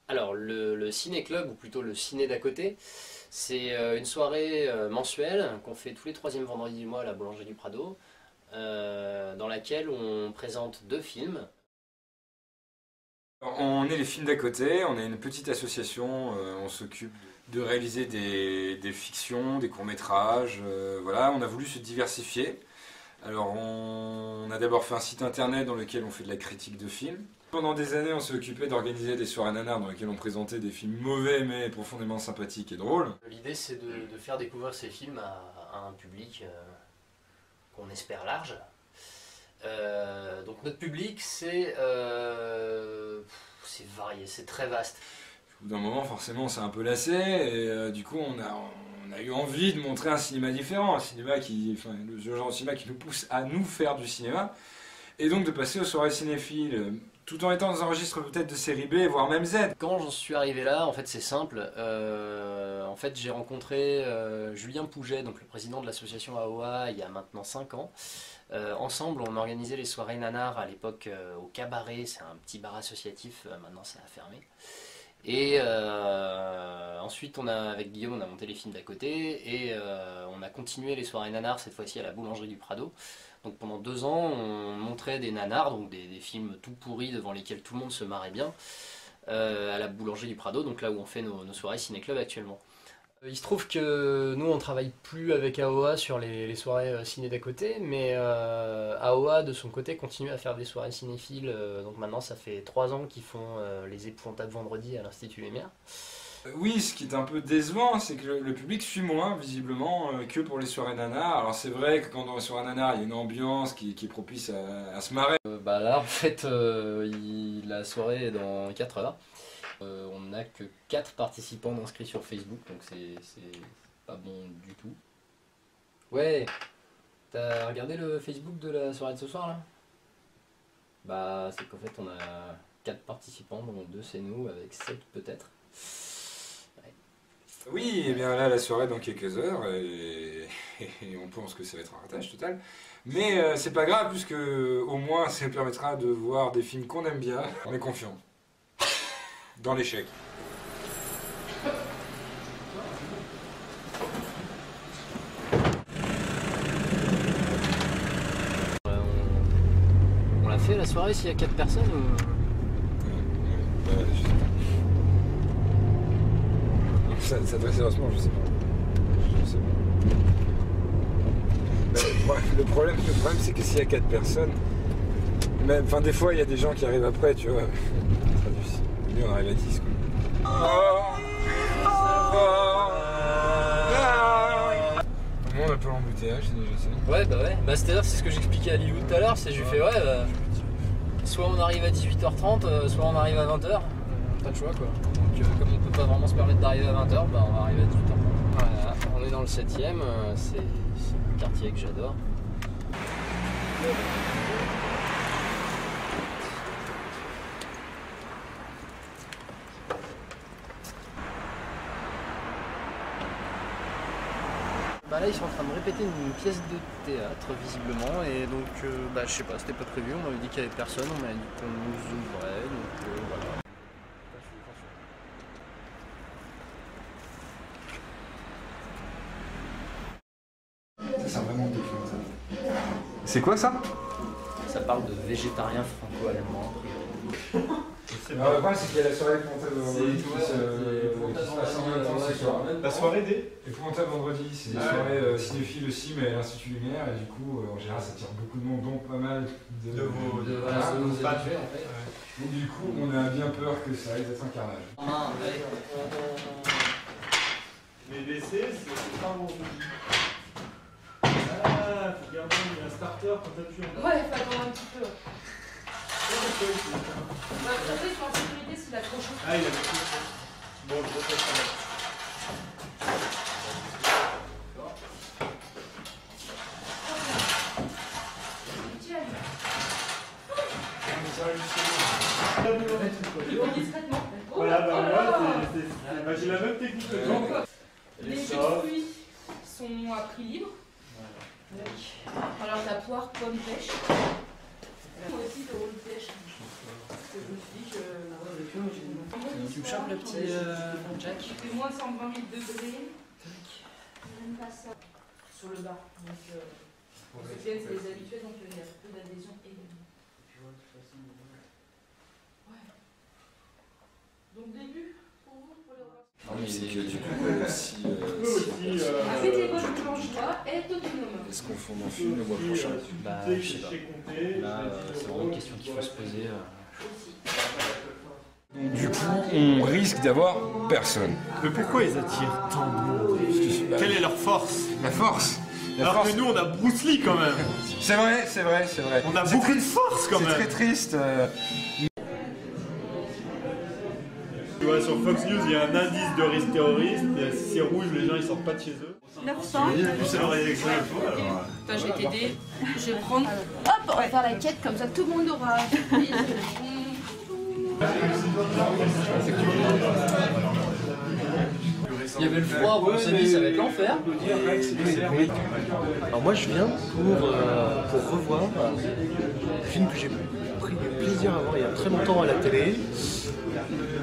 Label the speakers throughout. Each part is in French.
Speaker 1: Alors le ciné-club, ou plutôt le ciné d'à côté, c'est une soirée mensuelle qu'on fait tous les troisièmes vendredis du mois à la Boulangerie du Prado, dans laquelle on présente 2 films.
Speaker 2: On est les films d'à côté, on est une petite association, on s'occupe de réaliser des fictions, des courts-métrages, voilà, on a voulu se diversifier. Alors on a d'abord fait un site internet dans lequel on fait de la critique de films. Pendant des années on s'est occupé d'organiser des soirées nanars dans lesquelles on présentait des films mauvais mais profondément sympathiques et drôles.
Speaker 1: L'idée c'est de faire découvrir ces films à un public qu'on espère large. Donc notre public c'est varié, c'est très vaste.
Speaker 2: Au bout d'un moment forcément on s'est un peu lassé et du coup on a eu envie de montrer un cinéma différent, le genre de cinéma qui nous pousse à nous faire du cinéma, et donc de passer aux soirées cinéphiles, tout en étant dans un registre peut-être de série B, voire même Z.
Speaker 1: Quand j'en suis arrivé là, en fait c'est simple, en fait j'ai rencontré Julien Pouget, donc le président de l'association AOA, il y a maintenant 5 ans. Ensemble on organisait les soirées nanars à l'époque au Cabaret, c'est un petit bar associatif, maintenant ça a fermé. Et ensuite avec Guillaume on a monté les films d'à côté et on a continué les soirées nanars cette fois-ci à la Boulangerie du Prado. Donc pendant 2 ans on montrait des nanars, donc des films tout pourris devant lesquels tout le monde se marrait bien, à la Boulangerie du Prado, donc là où on fait nos soirées ciné-club actuellement. Il se trouve que nous on travaille plus avec AOA sur les soirées ciné d'à côté, mais AOA de son côté continue à faire des soirées cinéphiles, donc maintenant ça fait 3 ans qu'ils font les épouvantables vendredis à l'Institut Lumière.
Speaker 2: Oui, ce qui est un peu décevant, c'est que le public suit moins visiblement que pour les soirées nanars. Alors c'est vrai que quand dans les soirées nanars il y a une ambiance qui est propice à se marrer.
Speaker 1: Bah là en fait la soirée est dans 4 heures. On n'a que 4 participants inscrits sur Facebook, donc c'est pas bon du tout. Ouais, t'as regardé le Facebook de la soirée de ce soir là? Bah c'est qu'en fait on a 4 participants, dont 2 c'est nous, avec 7 peut-être. Ouais.
Speaker 2: Oui, et bien là la soirée dans quelques heures, et on pense que ça va être un ratage total. Mais c'est pas grave, puisque au moins ça permettra de voir des films qu'on aime bien, on est confiant. Dans l'échec.
Speaker 1: On l'a fait la soirée s'il y a 4 personnes ou...
Speaker 2: Je sais pas. Ça très sérieusement, je sais pas. Le problème c'est que s'il y a 4 personnes, même, enfin des fois il y a des gens qui arrivent après, tu vois. Lui on arrive à 10 quoi. Tout le monde a peu l'embouteillage, c'est déjà ça.
Speaker 1: Ouais bah ouais, bah c'est-à-dire c'est ce que j'expliquais à Lilou tout à l'heure, c'est je lui fais ouais soit on arrive à 18h30, soit on arrive à 20h, pas de choix quoi. Donc comme on peut pas vraiment se permettre d'arriver à 20h, bah on va arriver à 18h30. Voilà, on est dans le 7ème, c'est un quartier que j'adore. Bah là ils sont en train de répéter une pièce de théâtre visiblement et donc bah je sais pas, c'était pas prévu, on m'avait dit qu'il y avait personne, on m'avait dit qu'on nous ouvrait, donc voilà.
Speaker 2: C'est vraiment documentaire. C'est quoi ça?
Speaker 1: Ça parle de végétarien franco-allemand.
Speaker 2: Alors le problème c'est qu'il y a la soirée épouvantable vendredi qui se passe en même temps ce soir.
Speaker 3: La soirée des
Speaker 2: Épouvantable vendredi, c'est des soirées cinéphiles aussi mais à l'Institut Lumière et du coup en général ça tire beaucoup de monde, donc pas mal de
Speaker 1: nos
Speaker 2: fans.
Speaker 1: habitués en fait.
Speaker 2: Et du coup on a bien peur que ça risque d'être un carnage.
Speaker 3: les WC, c'est pas vendredi. Ah, faut garder un starter quand t'appuies en bas.
Speaker 4: Ouais, faut attendre un petit peu. Bah, après, sur la sécurité, s'il a trop chaud.
Speaker 3: Ah, il a trop chaud. Bon, je refais ça.
Speaker 4: Discrètement.
Speaker 3: Voilà, bah moi, j'ai la même technique que toi.
Speaker 4: Les jus de fruits sont à prix libre. Alors, t'as poire, pomme, pêche. Moi aussi, le rôle pêche. je me suis dit que.
Speaker 1: Tu me chopes le petit Jack?
Speaker 4: C'est moins 120 000 degrés. Sur le bas. Donc, c'est les habitués, donc il y a peu d'adhésion également. Ouais. Donc, début pour vous, pour le
Speaker 2: C'est que du coup, si
Speaker 4: avec les votes bourgeois, est autonome.
Speaker 2: est-ce qu'on fonde un film le mois prochain?
Speaker 1: Bah, je sais pas. Là, c'est vraiment une question qu'il faut se poser.
Speaker 2: Du coup, on risque d'avoir personne.
Speaker 3: Mais pourquoi ils attirent tant de monde? Quelle est leur force?
Speaker 2: La force.
Speaker 3: Alors que nous, on a Bruce Lee quand même.
Speaker 2: C'est vrai, c'est vrai, c'est vrai.
Speaker 3: On a beaucoup de force quand
Speaker 2: C'est
Speaker 3: même.
Speaker 2: très triste.
Speaker 3: Tu vois, sur Fox News, il y a un indice de risque terroriste. Et si c'est rouge, les gens ils sortent pas de chez eux.
Speaker 5: 900.
Speaker 3: C'est leur élection il faut alors.
Speaker 4: Toi, je vais t'aider. Je vais prendre.
Speaker 5: Hop, on va faire la quête comme ça, tout le monde aura.
Speaker 1: Il y avait le froid, on s'est dit ça va être l'enfer.
Speaker 6: Alors moi je viens pour revoir un film que j'ai pris du plaisir à voir il y a très longtemps à la télé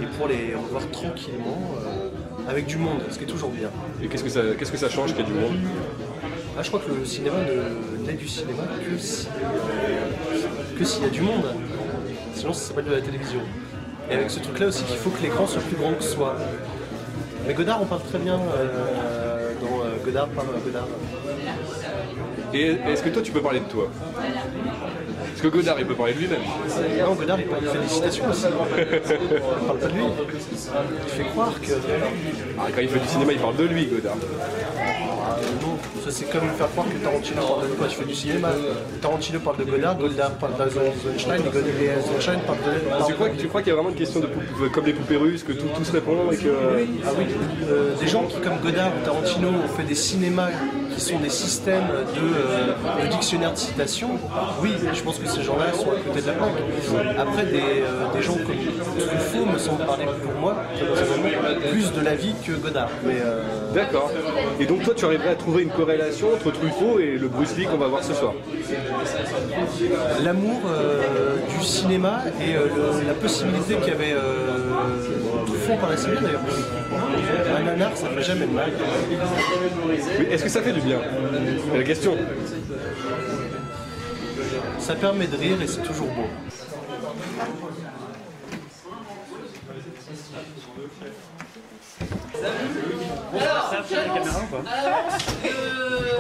Speaker 6: et pour les revoir tranquillement avec du monde, ce qui est toujours bien.
Speaker 7: Et qu'est-ce que ça change qu'il y ait du monde?
Speaker 6: Ah, je crois que le cinéma n'est du cinéma que s'il y a du monde. Sinon ça s'appelle de la télévision. Et avec ce truc là aussi qu'il faut que l'écran soit plus grand que soi. Mais Godard on parle très bien dans Godard parle Godard.
Speaker 7: Et est-ce que toi tu peux parler de toi? Parce que Godard il peut parler de lui-même.
Speaker 6: Non, Godard il fait des citations aussi. Il parle pas de lui. Il fait croire que.
Speaker 7: Ah, quand il fait du cinéma il parle de lui, Godard.
Speaker 6: Non, ça c'est comme faire croire que Tarantino parle de quoi tu fais du cinéma. Tarantino parle de Godard, Godard parle d'Eisenstein et Eisenstein parle de.
Speaker 7: Tu crois qu'il y a vraiment une question de comme les poupées russes, que tout se répond et que.
Speaker 6: Ah oui, des gens qui comme Godard ou Tarantino ont fait des cinémas qui sont des systèmes de dictionnaire de citation, oui, je pense que ces gens-là sont à côté de la plaque. Après, des gens comme Truffaut me semblent parler pour moi, très personnellement, plus de la vie que Godard. Mais,
Speaker 7: D'accord. Et donc toi tu arriverais à trouver une corrélation entre Truffaut et le Bruce Lee qu'on va voir ce soir?
Speaker 6: l'amour du cinéma et la possibilité qu'il y avait Truffaut par la cinéma d'ailleurs. Un nanar, ça fait jamais de mal.
Speaker 7: Mais est-ce que ça fait du bien? C'est la question.
Speaker 6: Ça permet de rire et c'est toujours beau.
Speaker 1: Alors, à l'avance,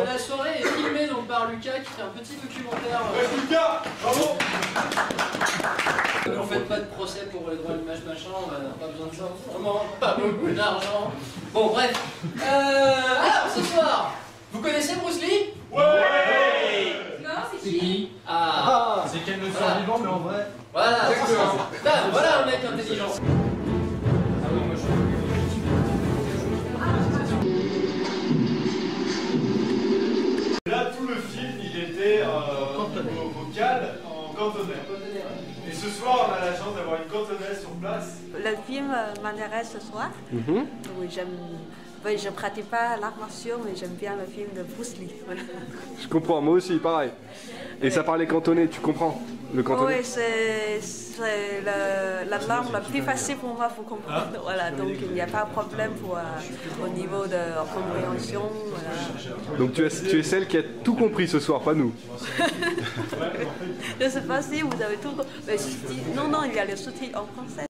Speaker 1: la soirée est filmée donc, par Lucas qui fait un petit documentaire.
Speaker 3: Lucas, bravo.
Speaker 1: Ne faites pas de procès pour les droits d'image machin, on n'a pas besoin de ça, vraiment pas beaucoup d'argent. Bon bref, alors ce soir, vous connaissez Bruce Lee?
Speaker 3: Ouais.
Speaker 4: Non, c'est qui?
Speaker 1: Ah,
Speaker 3: C'est quel le survivant, mais en vrai.
Speaker 1: voilà, voilà un mec intelligent.
Speaker 3: Là, tout le film, il était au vocal en cantonais. Et ce soir, on a la chance d'avoir une cantonaise sur place.
Speaker 5: Le film m'intéresse ce soir. Oui, je pratique pas l'art martial, mais j'aime bien le film de Bruce Lee. Voilà.
Speaker 7: Je comprends, moi aussi, pareil. Et ça parlait cantonais, tu comprends le cantonais?
Speaker 5: Oui, c'est la langue la plus facile pour moi pour comprendre. Voilà, donc il n'y a pas de problème au niveau de compréhension. Voilà.
Speaker 7: Donc tu es celle qui a tout compris ce soir, pas nous.
Speaker 5: Je ne sais pas si vous avez tout compris. Non, il y a les sous-titres en français.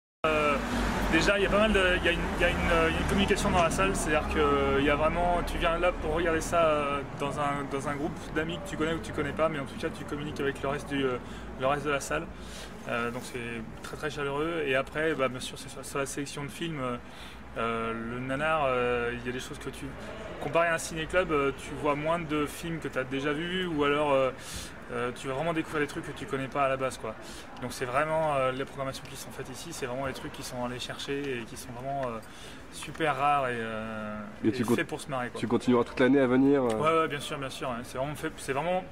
Speaker 8: Déjà, il y a pas mal il y a une communication dans la salle, c'est-à-dire que il y a vraiment, tu viens là pour regarder ça dans un groupe d'amis que tu connais ou que tu connais pas, mais en tout cas tu communiques avec le reste de la salle. Donc c'est très très chaleureux. Et après, bien sûr, c'est sur la sélection de films. Le nanar, il y a des choses que comparé à un ciné-club, tu vois moins de films que tu as déjà vus, ou alors tu vas vraiment découvrir des trucs que tu connais pas à la base, quoi. Donc c'est vraiment les programmations qui sont faites ici, c'est vraiment des trucs qui sont allés chercher et qui sont vraiment super rares et faits pour se marrer, quoi.
Speaker 7: Tu continueras toute l'année à venir
Speaker 8: Ouais, bien sûr, hein. C'est vraiment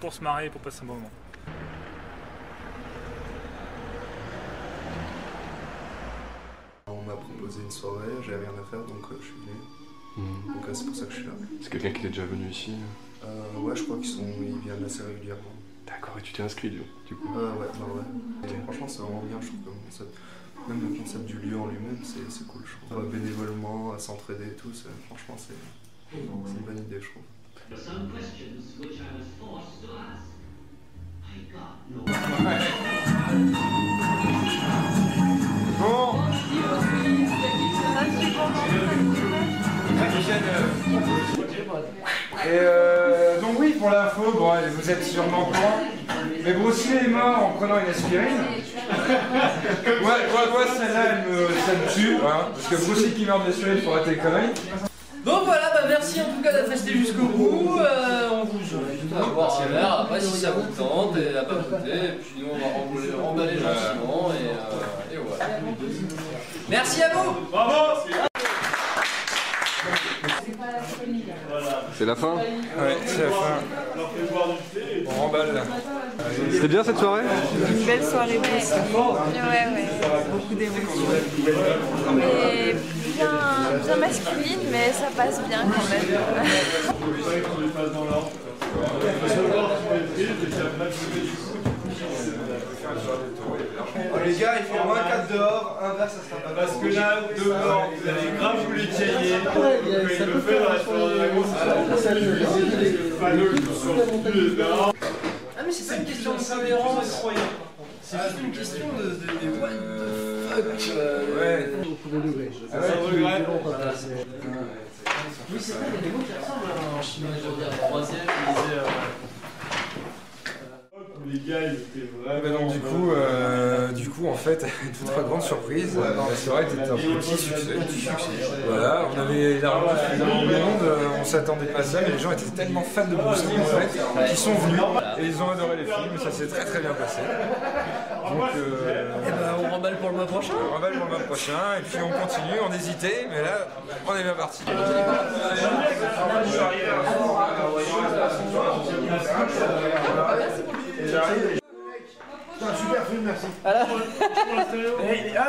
Speaker 8: pour se marrer et pour passer un bon moment.
Speaker 9: On m'a proposé une soirée, j'avais rien à faire donc je suis venu. Donc c'est pour ça que je suis là.
Speaker 7: C'est quelqu'un qui est déjà venu ici?
Speaker 9: Ouais, je crois qu'ils viennent assez régulièrement.
Speaker 7: D'accord. D'accord, et tu t'es inscrit du coup.
Speaker 9: Ouais. Et franchement, c'est vraiment bien, je trouve, comme concept. Même le concept du lieu en lui-même, c'est cool, je trouve. Bénévolement, à s'entraider et tout, franchement, c'est une bonne idée, je trouve.
Speaker 2: Bon. Et donc oui, pour l'info, bon, vous êtes sûrement au courant, mais Bruce Lee est mort en prenant une aspirine. Moi, celle-là, ça me tue, hein, parce que Bruce Lee qui meurt d'aspirine, il faut arrêter les conneries.
Speaker 1: Donc voilà, bah merci en tout cas d'être resté jusqu'au bout. On vous invite à boire un verre, après si ça vous tente, et à papoter, et puis nous on va remballer gentiment, et voilà. Merci à vous.
Speaker 3: Bravo.
Speaker 7: C'est la fin?
Speaker 2: Ouais, c'est la fin. On remballe là.
Speaker 7: C'était bien cette soirée?
Speaker 5: Une belle soirée aussi. Ouais. Beaucoup d'émotions. Mais bien masculine, mais ça passe bien quand même.
Speaker 6: Oh, les gars, il fait moins 4 dehors, un verre ça sera pas.
Speaker 3: Parce que là, dehors, vous allez grave vous les cailler. Quand il le fait dans la soirée de la grosse, c'est
Speaker 1: Ah mais c'est pas une question de cohérence. C'est juste une question de what the fuck.
Speaker 2: Ouais.
Speaker 3: Ça regrette.
Speaker 1: Oui c'est vrai, il y a des mots qui ressemblent en chinois, je veux dire, troisième, il disait...
Speaker 3: Les gars, ils étaient vraiment...
Speaker 2: Donc du coup, en fait, toute notre grande surprise, la soirée était un petit succès. Voilà, on avait largement suffisamment de monde, on s'attendait pas à ça, mais les gens étaient tellement fans de Bruce Lee en fait, qu'ils sont venus et ils ont adoré les films, ça s'est très bien passé. Donc
Speaker 1: on remballe pour le mois prochain.
Speaker 2: on remballe pour le mois prochain et puis on continue, on hésitait, mais là, on est bien parti.
Speaker 6: Putain, super film, merci.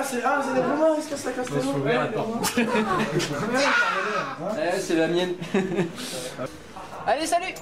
Speaker 6: C'est des moments, est-ce que ça casse les
Speaker 1: C'est la mienne. Allez, salut!